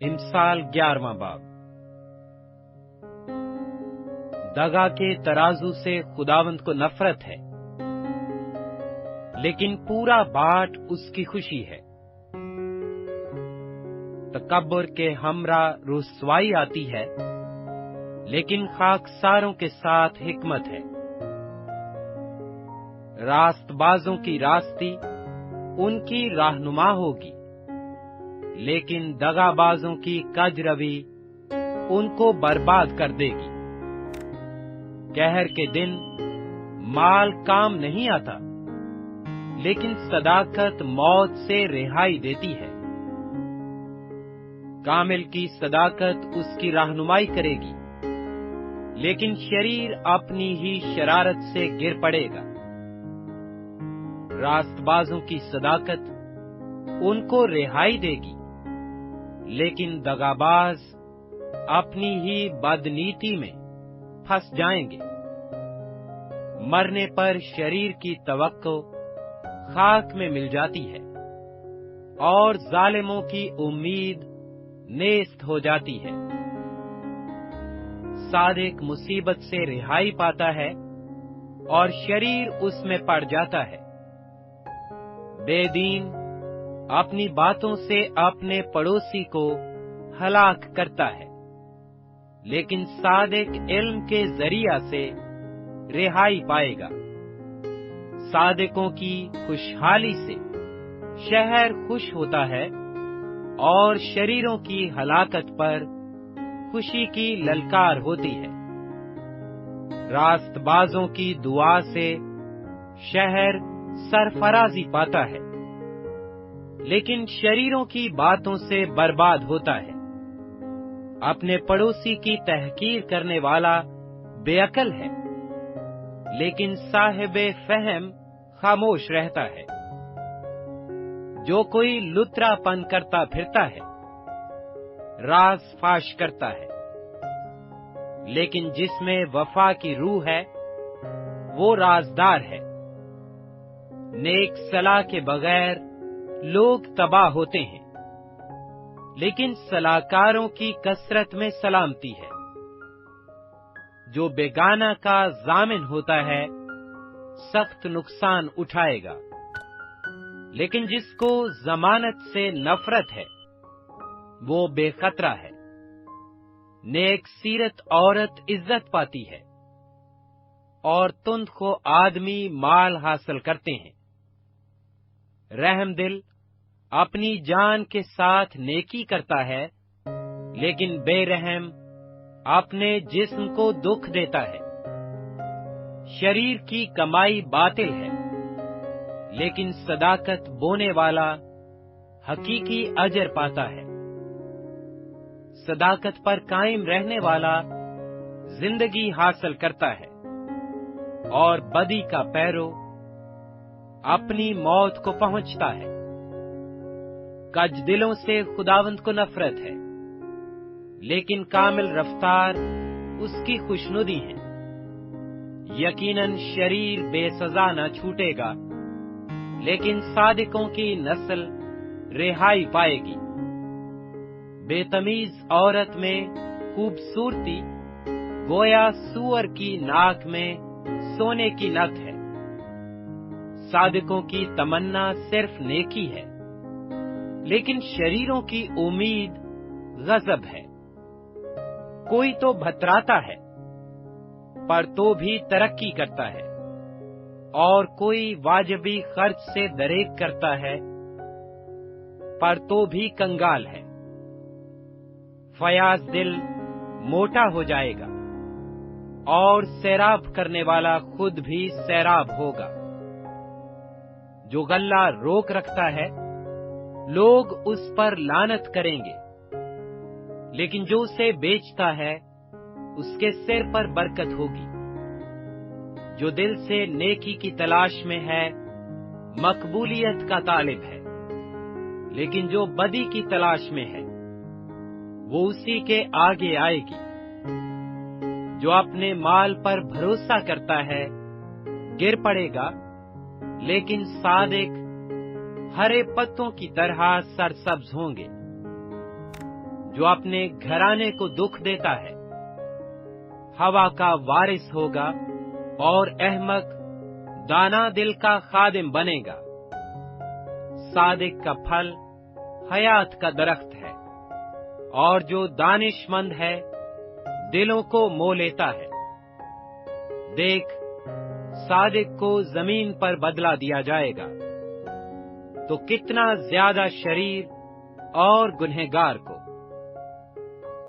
امثال 11واں باب۔ دغا کے ترازو سے خداوند کو نفرت ہے، لیکن پورا باٹ اس کی خوشی ہے۔ تکبر کے ہمراہ رسوائی آتی ہے، لیکن خاکساروں کے ساتھ حکمت ہے۔ راست بازوں کی راستی ان کی رہنما ہوگی، لیکن دغا بازوں کی کج روی ان کو برباد کر دے گی۔ قہر کے دن مال کام نہیں آتا، لیکن صداقت موت سے رہائی دیتی ہے۔ کامل کی صداقت اس کی رہنمائی کرے گی، لیکن شریر اپنی ہی شرارت سے گر پڑے گا۔ راست بازوں کی صداقت ان کو رہائی دے گی، لیکن دغاباز اپنی ہی بدنیتی میں پھنس جائیں گے۔ مرنے پر شریر کی توقع خاک میں مل جاتی ہے، اور ظالموں کی امید نیست ہو جاتی ہے۔ صادق مصیبت سے رہائی پاتا ہے، اور شریر اس میں پڑ جاتا ہے۔ بے دین اپنی باتوں سے اپنے پڑوسی کو ہلاک کرتا ہے، لیکن صادق علم کے ذریعہ سے رہائی پائے گا۔ صادقوں کی خوشحالی سے شہر خوش ہوتا ہے، اور شریروں کی ہلاکت پر خوشی کی للکار ہوتی ہے۔ راست بازوں کی دعا سے شہر سرفرازی پاتا ہے، لیکن شریروں کی باتوں سے برباد ہوتا ہے۔ اپنے پڑوسی کی تحقیر کرنے والا بے عقل ہے، لیکن صاحب فہم خاموش رہتا ہے۔ جو کوئی لترا پن کرتا پھرتا ہے، راز فاش کرتا ہے، لیکن جس میں وفا کی روح ہے وہ رازدار ہے۔ نیک صلاح کے بغیر لوگ تباہ ہوتے ہیں، لیکن صلاحکاروں کی کثرت میں سلامتی ہے۔ جو بیگانہ کا ضامن ہوتا ہے سخت نقصان اٹھائے گا، لیکن جس کو ضمانت سے نفرت ہے وہ بے خطرہ ہے۔ نیک سیرت عورت عزت پاتی ہے، اور تند خو آدمی مال حاصل کرتے ہیں۔ رحم دل اپنی جان کے ساتھ نیکی کرتا ہے، لیکن بے رحم اپنے جسم کو دکھ دیتا ہے۔ شریر کی کمائی باطل ہے، لیکن صداقت بونے والا حقیقی اجر پاتا ہے۔ صداقت پر قائم رہنے والا زندگی حاصل کرتا ہے، اور بدی کا پیرو اپنی موت کو پہنچتا ہے۔ کج دلوں سے خداوند کو نفرت ہے، لیکن کامل رفتار اس کی خوشنودی ہے۔ یقیناً شریر بے سزا نہ چھوٹے گا، لیکن صادقوں کی نسل رہائی پائے گی۔ بے تمیز عورت میں خوبصورتی گویا سور کی ناک میں سونے کی نت ہے۔ صادقوں کی تمنا صرف نیکی ہے، لیکن شریروں کی امید غضب ہے۔ کوئی تو بھتراتا ہے، پر تو بھی ترقی کرتا ہے، اور کوئی واجبی خرچ سے دریغ کرتا ہے، پر تو بھی کنگال ہے۔ فیاض دل موٹا ہو جائے گا، اور سیراب کرنے والا خود بھی سیراب ہوگا۔ جو غلہ روک رکھتا ہے لوگ اس پر لعنت کریں گے، لیکن جو اسے بیچتا ہے اس کے سر پر برکت ہوگی۔ جو دل سے نیکی کی تلاش میں ہے مقبولیت کا طالب ہے، لیکن جو بدی کی تلاش میں ہے وہ اسی کے آگے آئے گی۔ جو اپنے مال پر بھروسہ کرتا ہے گر پڑے گا، لیکن صادق ہرے پتوں کی طرح سرسبز ہوں گے۔ جو اپنے گھرانے کو دکھ دیتا ہے۔ ہوا کا وارث ہوگا اور احمق دانا دل کا خادم بنے گا۔ صادق کا پھل حیات کا درخت ہے، اور جو دانش مند ہے دلوں کو مو لیتا ہے۔ دیکھ، صادق کو زمین پر بدلہ دیا جائے گا، تو کتنا زیادہ شریر اور گنہگار کو۔